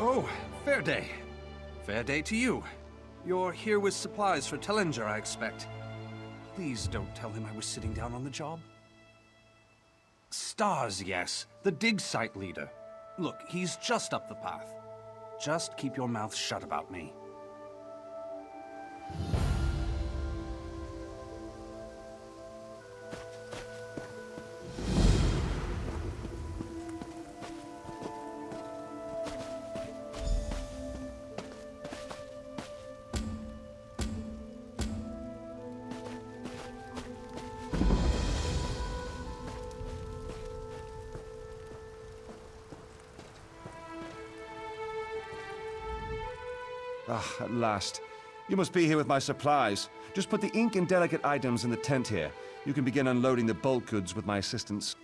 Oh, fair day. Fair day to you. You're here with supplies for Tellinger, I expect. Please don't tell him I was sitting down on the job. Stars, yes. The dig site leader. Look, he's just up the path. Just keep your mouth shut about me. Ah, at last. You must be here with my supplies. Just put the ink and delicate items in the tent here. You can begin unloading the bulk goods with my assistance.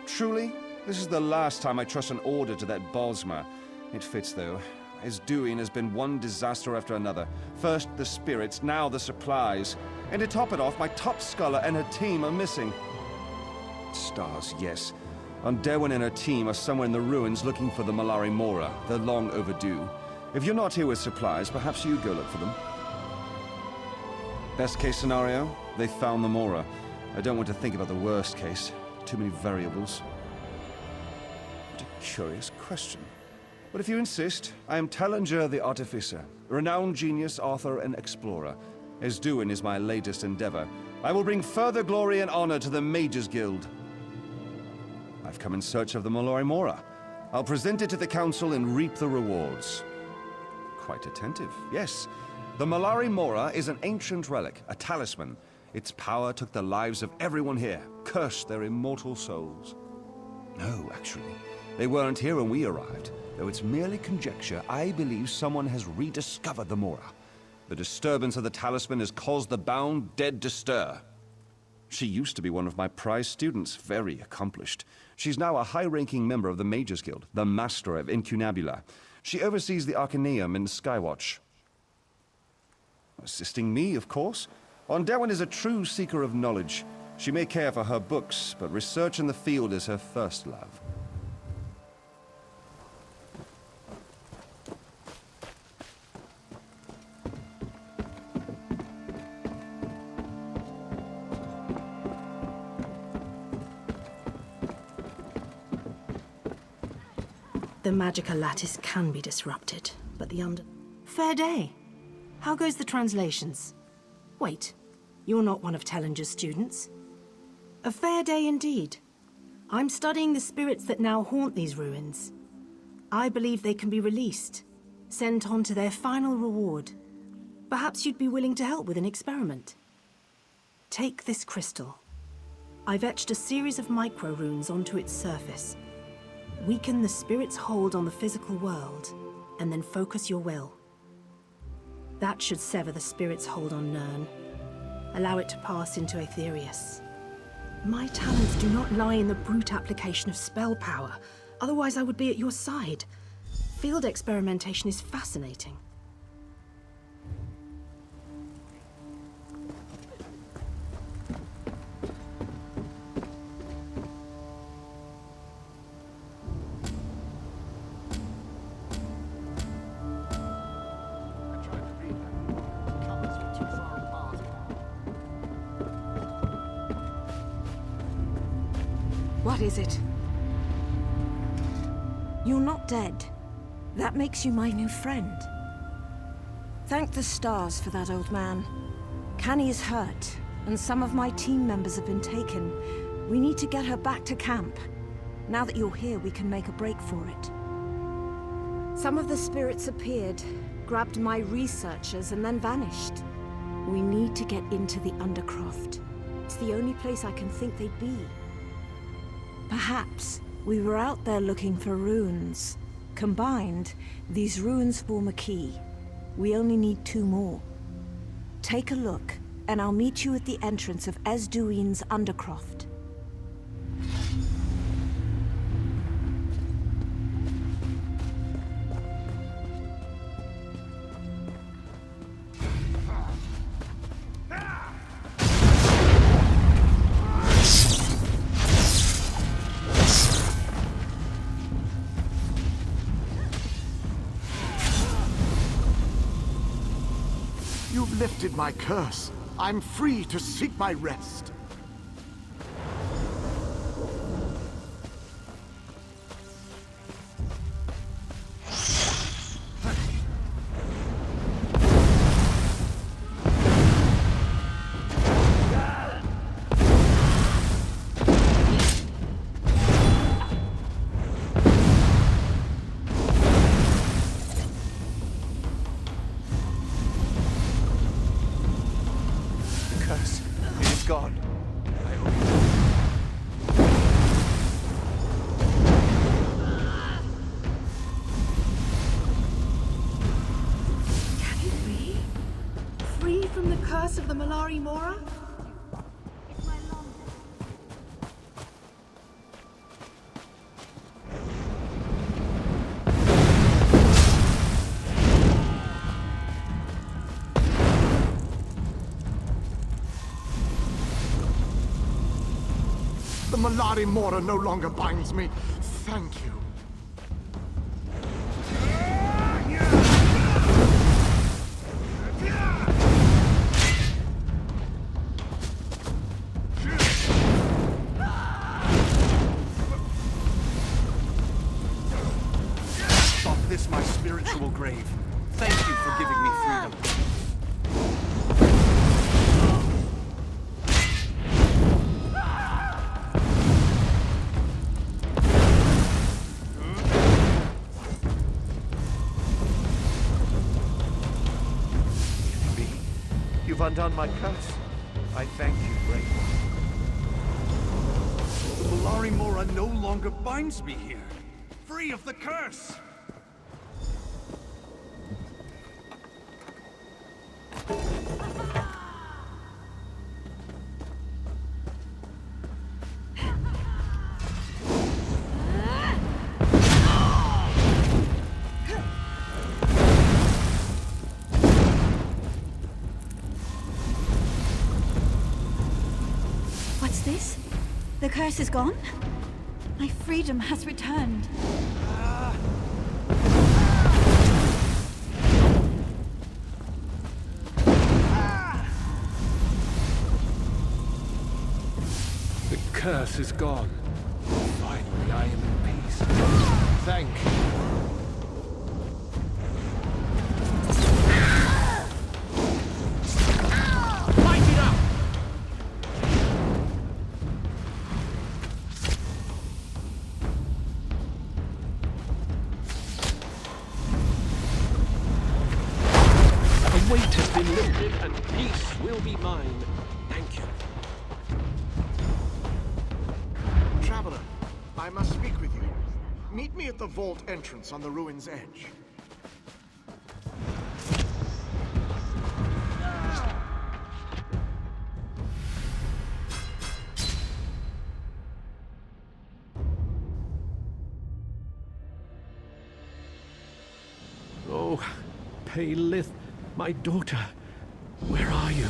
Truly, this is the last time I trust an order to that Bosma. It fits, though. His doing has been one disaster after another. First the spirits, now the supplies. And to top it off, my top scholar and her team are missing. Stars, yes. Derwin and her team are somewhere in the ruins looking for the Malari Mora. They're long overdue. If you're not here with supplies, perhaps you go look for them. Best case scenario, they found the Mora. I don't want to think about the worst case. Too many variables. What a curious question. But if you insist, I am Tellinger the Artificer, a renowned genius, author, and explorer. Esduin is my latest endeavor. I will bring further glory and honor to the Mages Guild. I've come in search of the Malari Mora. I'll present it to the Council and reap the rewards. Quite attentive, yes. The Malari Mora is an ancient relic, a talisman. Its power took the lives of everyone here, cursed their immortal souls. No, actually, they weren't here when we arrived. Though it's merely conjecture, I believe someone has rediscovered the Mora. The disturbance of the talisman has caused the bound dead to stir. She used to be one of my prize students, very accomplished. She's now a high-ranking member of the Mages Guild, the Master of Incunabula. She oversees the Arcaneum in Skywatch. Assisting me, of course. Derwin is a true seeker of knowledge. She may care for her books, but research in the field is her first love. The magical lattice can be disrupted, but Fair day. How goes the translations? Wait, you're not one of Tellinger's students? A fair day indeed. I'm studying the spirits that now haunt these ruins. I believe they can be released, sent on to their final reward. Perhaps you'd be willing to help with an experiment. Take this crystal. I've etched a series of micro-runes onto its surface. Weaken the spirit's hold on the physical world, and then focus your will. That should sever the spirit's hold on Nirn. Allow it to pass into Aetherius. My talents do not lie in the brute application of spell power, otherwise I would be at your side. Field experimentation is fascinating. What is it? You're not dead. That makes you my new friend. Thank the stars for that, old man. Canny is hurt, and some of my team members have been taken. We need to get her back to camp. Now that you're here, we can make a break for it. Some of the spirits appeared, grabbed my researchers, and then vanished. We need to get into the Undercroft. It's the only place I can think they'd be. Perhaps we were out there looking for runes. Combined, these runes form a key. We only need 2 more. Take a look, and I'll meet you at the entrance of Esduin's Undercroft. lifted my curse. I'm free to seek my rest. God. I hope. Can it be? Free from the curse of the Malari Mora? The Malari Mora no longer binds me. Thank you. Stop this, my spiritual grave. Thank you for giving me freedom. You've undone my curse. I thank you, great one. The Malari Mora no longer binds me here. Free of the curse! What's this? The curse is gone? My freedom has returned. The curse is gone. Finally, I am in peace. Thank you. Fight it out! The weight has been lifted and peace will be mine. Thank you. Traveler, I must speak with you. Meet me at the vault entrance on the ruin's edge. Oh, Paylith, my daughter, where are you?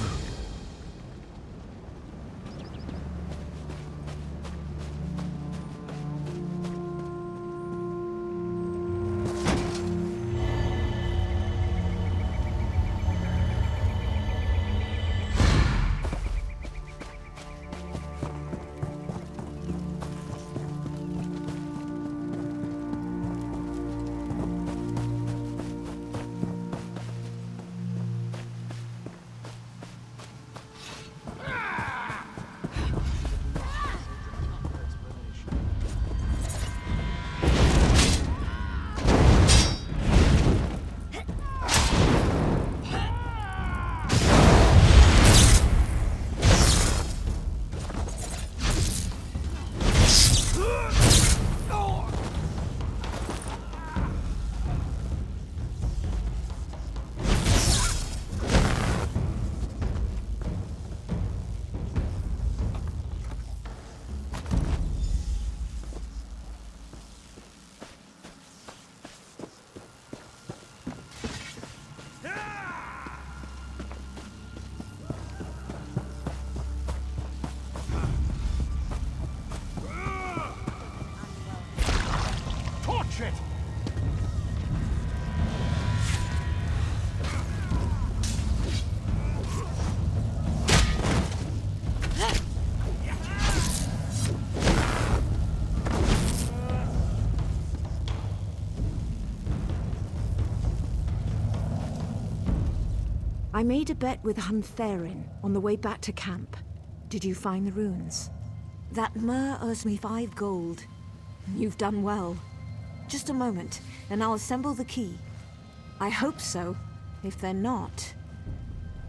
I made a bet with Huntherin on the way back to camp. Did you find the runes? That Mer owes me 5 gold. You've done well. Just a moment, and I'll assemble the key. I hope so. If they're not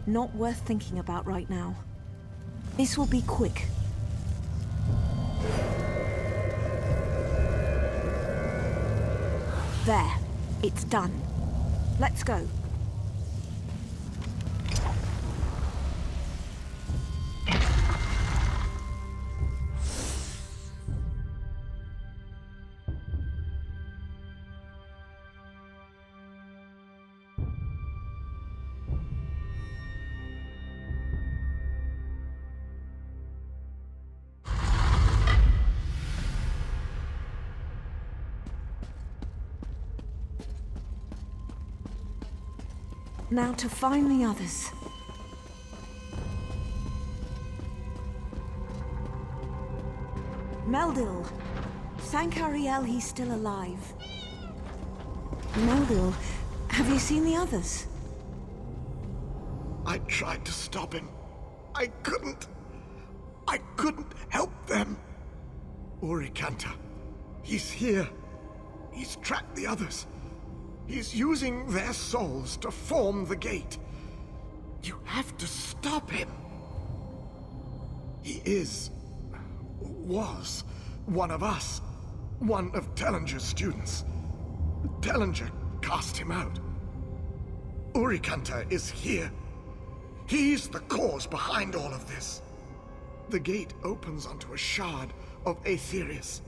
worth thinking about right now. This will be quick. There. It's done. Let's go. Now to find the others. Meldil. Thank Ariel he's still alive. Meldil, have you seen the others? I tried to stop him. I couldn't. I couldn't help them. Urikanta. He's here. He's tracked the others. He's using their souls to form the gate. You have to stop him. He was one of us. One of Tellinger's students. Tellinger cast him out. Urikanta is here. He's the cause behind all of this. The gate opens onto a shard of Aetherius.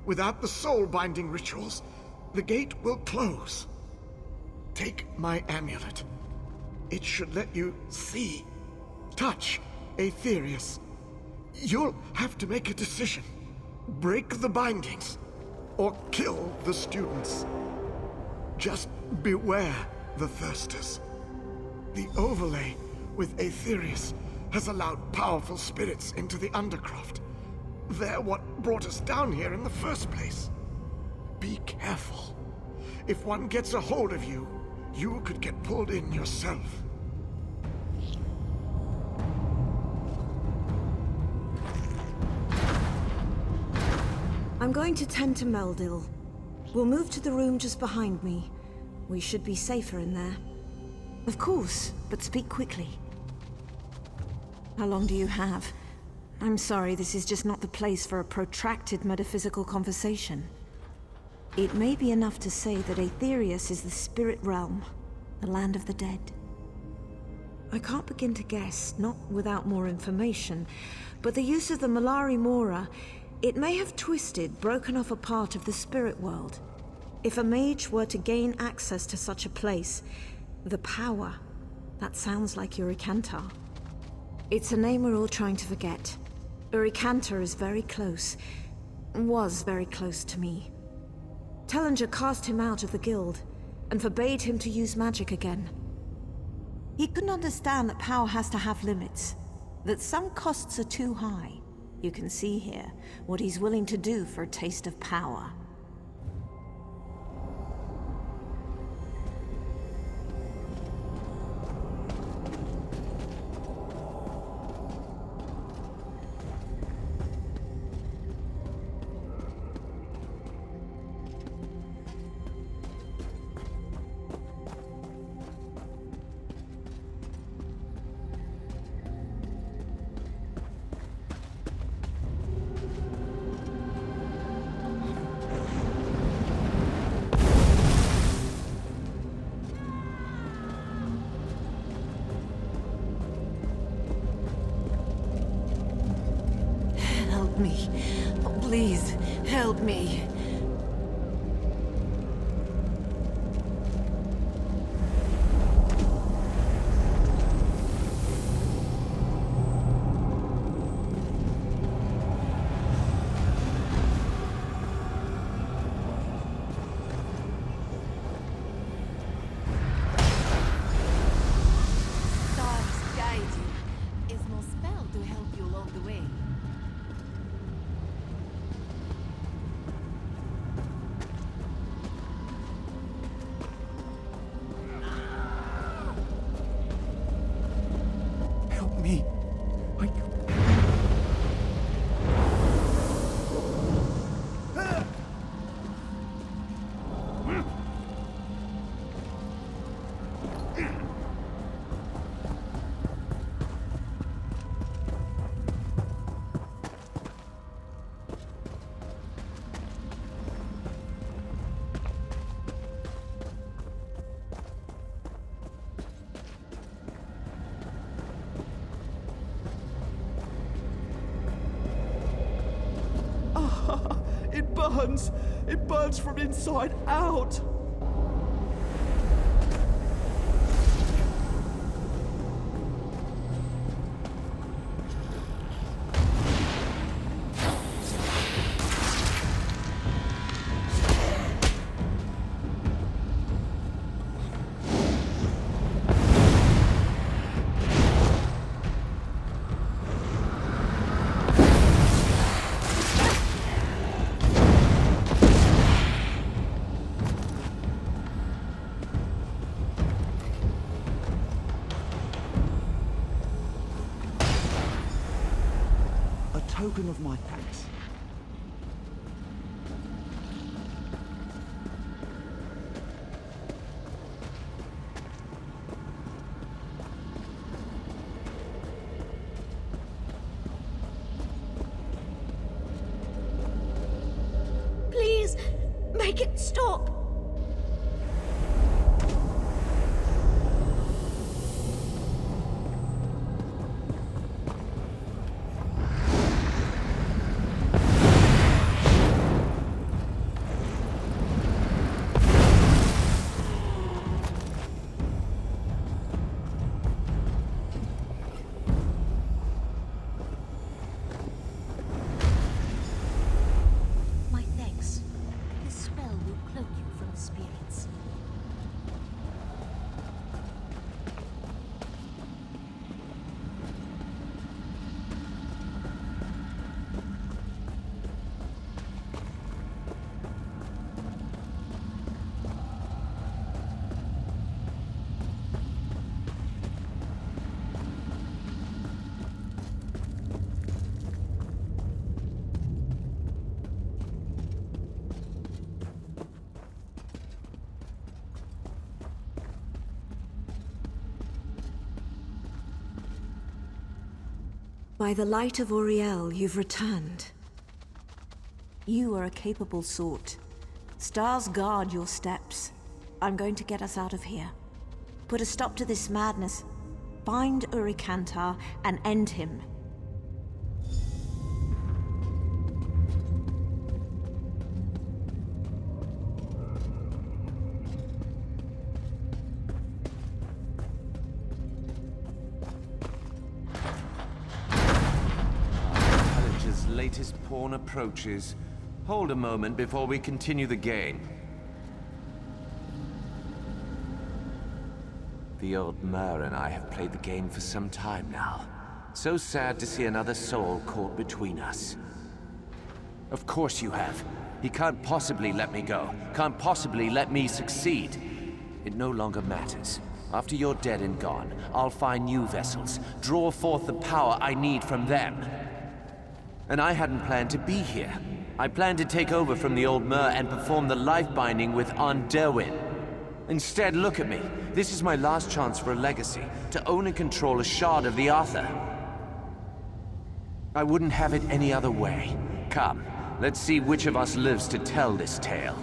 Without the soul-binding rituals, the gate will close. Take my amulet. It should let you see, touch Aetherius. You'll have to make a decision. Break the bindings, or kill the students. Just beware the Thirsters. The overlay with Aetherius has allowed powerful spirits into the Undercroft. They're what brought us down here in the first place. Be careful. If one gets a hold of you, you could get pulled in yourself. I'm going to tend to Meldil. We'll move to the room just behind me. We should be safer in there. Of course, but speak quickly. How long do you have? I'm sorry, this is just not the place for a protracted metaphysical conversation. It may be enough to say that Aetherius is the spirit realm, the land of the dead. I can't begin to guess, not without more information, but the use of the Malari Mora, it may have twisted, broken off a part of the spirit world. If a mage were to gain access to such a place, the power, that sounds like Urikanta. It's a name we're all trying to forget. Urikanta is very close, was very close to me. Tellinger cast him out of the guild, and forbade him to use magic again. He couldn't understand that power has to have limits, that some costs are too high. You can see here what he's willing to do for a taste of power. Help me. Oh, please, help me. Stars guide you. Is no spell to help you along the way. me. It burns! It burns from inside out! Token of my thanks. Please, make it stop. By the light of Auriel, you've returned. You are a capable sort. Stars guard your steps. I'm going to get us out of here. Put a stop to this madness. Find Urikantar and end him. Latest pawn approaches. Hold a moment before we continue the game. The old Mer and I have played the game for some time now. So sad to see another soul caught between us. Of course you have. He can't possibly let me go. Can't possibly let me succeed. It no longer matters. After you're dead and gone, I'll find new vessels, draw forth the power I need from them. And I hadn't planned to be here. I planned to take over from the old Mer and perform the life binding with Derwin. Instead, look at me. This is my last chance for a legacy, to own and control a shard of the Arthur. I wouldn't have it any other way. Come, let's see which of us lives to tell this tale.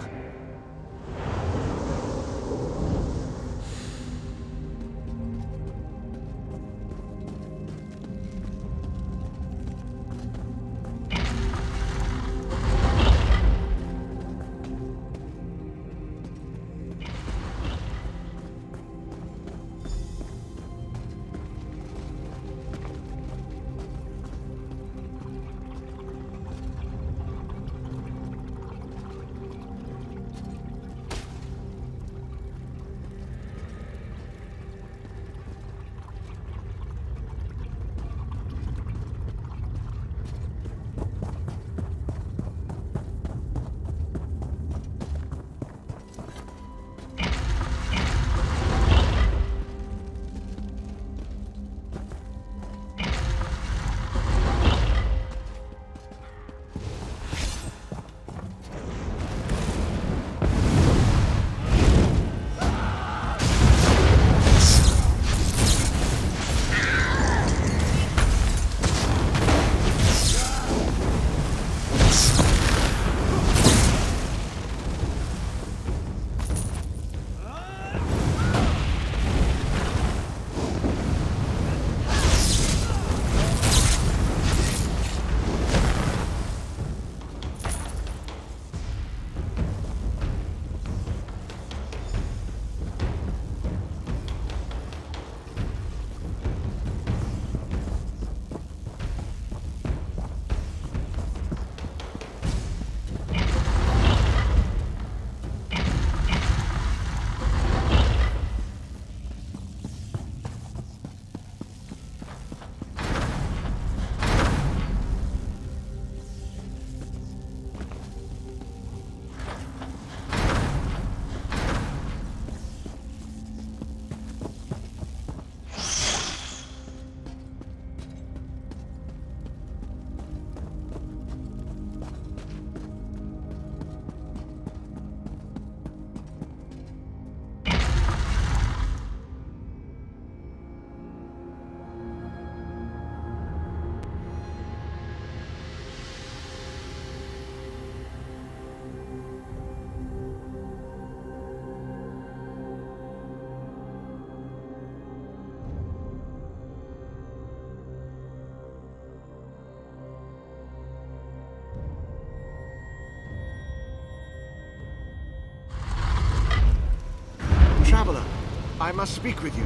must speak with you.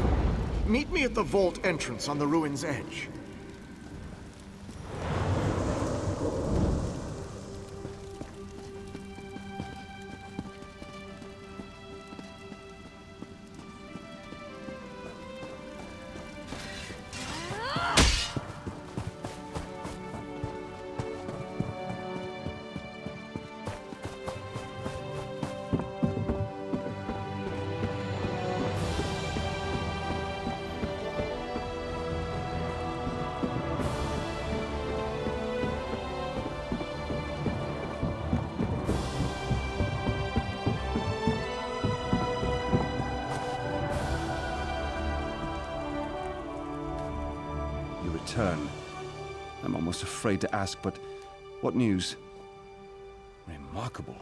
Meet me at the vault entrance on the ruin's edge. Return. I'm almost afraid to ask, but what news? Remarkable.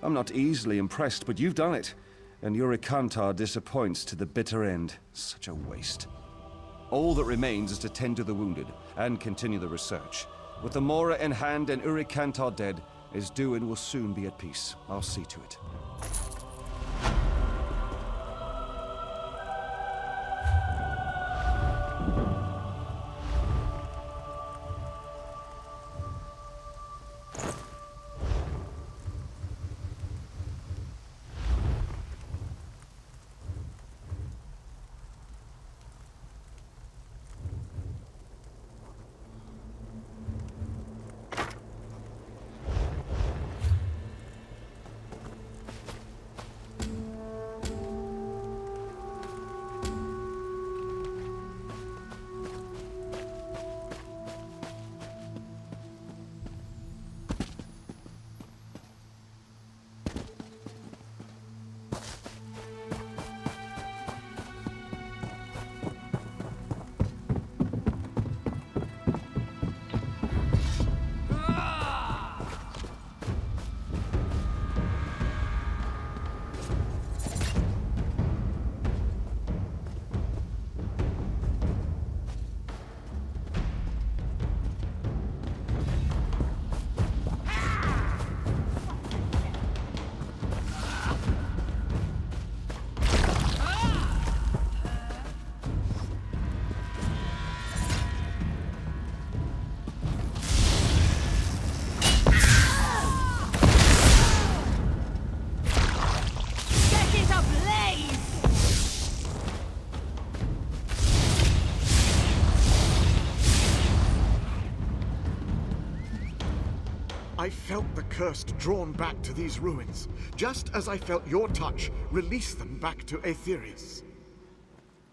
I'm not easily impressed, but you've done it. And Urikantar disappoints to the bitter end. Such a waste. All that remains is to tend to the wounded and continue the research. With the Mora in hand and Urikantar dead, Isduin will soon be at peace. I'll see to it. I felt the curse drawn back to these ruins, just as I felt your touch release them back to Aetherius.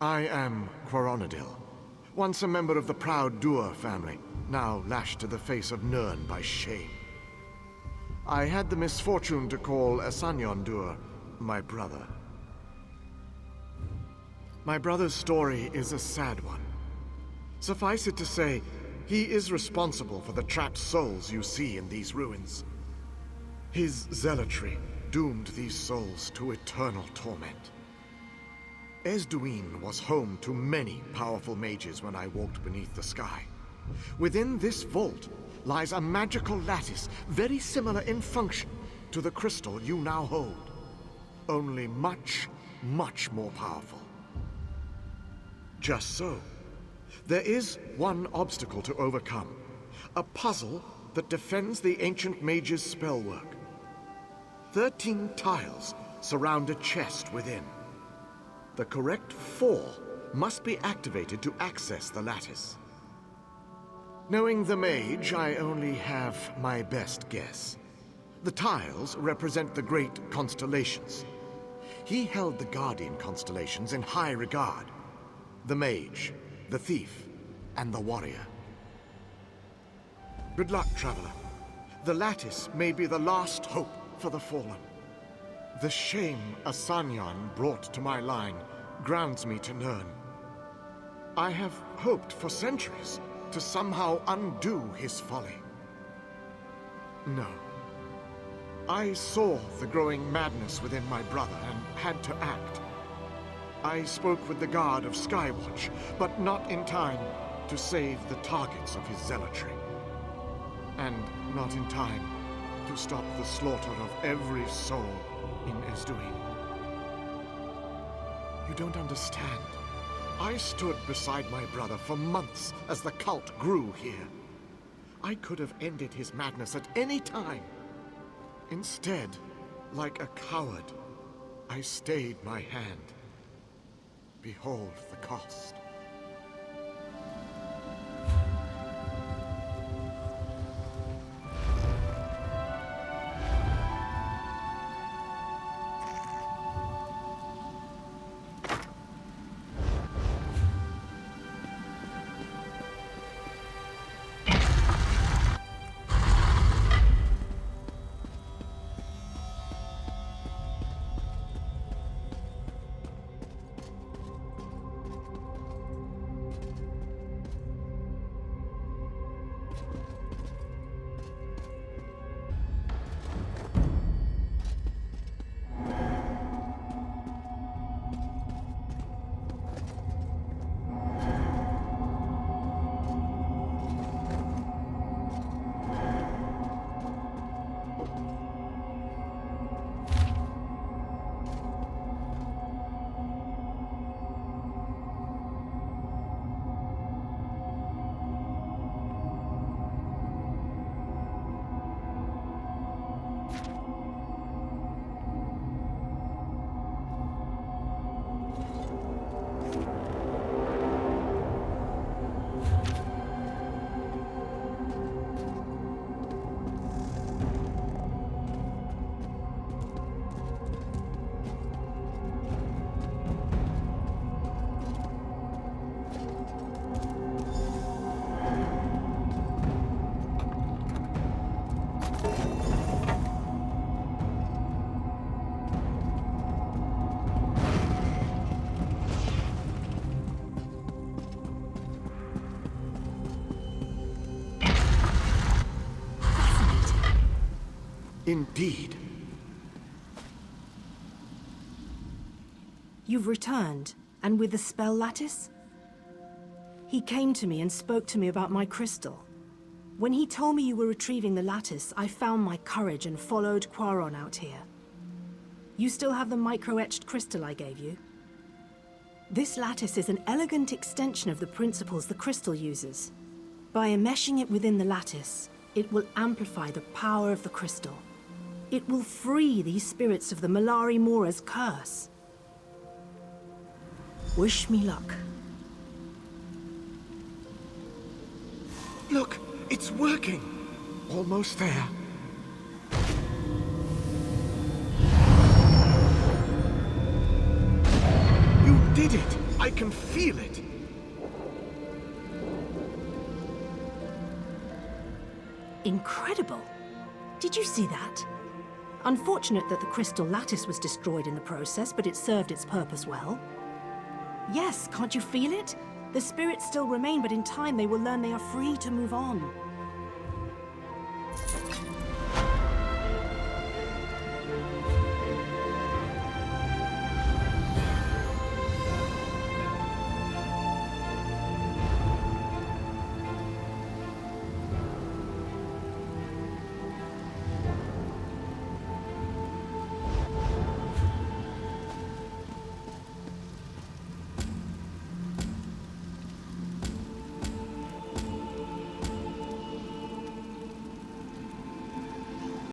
I am Quaronadil, once a member of the proud Duer family, now lashed to the face of Nirn by shame. I had the misfortune to call Asanyon Duer my brother. My brother's story is a sad one. Suffice it to say, he is responsible for the trapped souls you see in these ruins. His zealotry doomed these souls to eternal torment. Esduin was home to many powerful mages when I walked beneath the sky. Within this vault lies a magical lattice very similar in function to the crystal you now hold. Only much, much more powerful. Just so. There is one obstacle to overcome. A puzzle that defends the ancient mage's spellwork. 13 tiles surround a chest within. The correct 4 must be activated to access the lattice. Knowing the mage, I only have my best guess. The tiles represent the great constellations. He held the Guardian constellations in high regard. The mage, the thief, and the warrior. Good luck, traveler. The lattice may be the last hope for the fallen. The shame Asanyon brought to my line grounds me to Nirn. I have hoped for centuries to somehow undo his folly. No. I saw the growing madness within my brother and had to act. I spoke with the guard of Skywatch, but not in time to save the targets of his zealotry. And not in time to stop the slaughter of every soul in Esduin. You don't understand. I stood beside my brother for months as the cult grew here. I could have ended his madness at any time. Instead, like a coward, I stayed my hand. Behold the cost. Indeed. You've returned, and with the spell lattice? He came to me and spoke to me about my crystal. When he told me you were retrieving the lattice, I found my courage and followed Quaron out here. You still have the micro-etched crystal I gave you? This lattice is an elegant extension of the principles the crystal uses. By enmeshing it within the lattice, it will amplify the power of the crystal. It will free these spirits of the Malari Mora's curse. Wish me luck. Look, it's working. Almost there. You did it! I can feel it! Incredible! Did you see that? Unfortunate that the crystal lattice was destroyed in the process, but it served its purpose well. Yes, can't you feel it? The spirits still remain, but in time they will learn they are free to move on.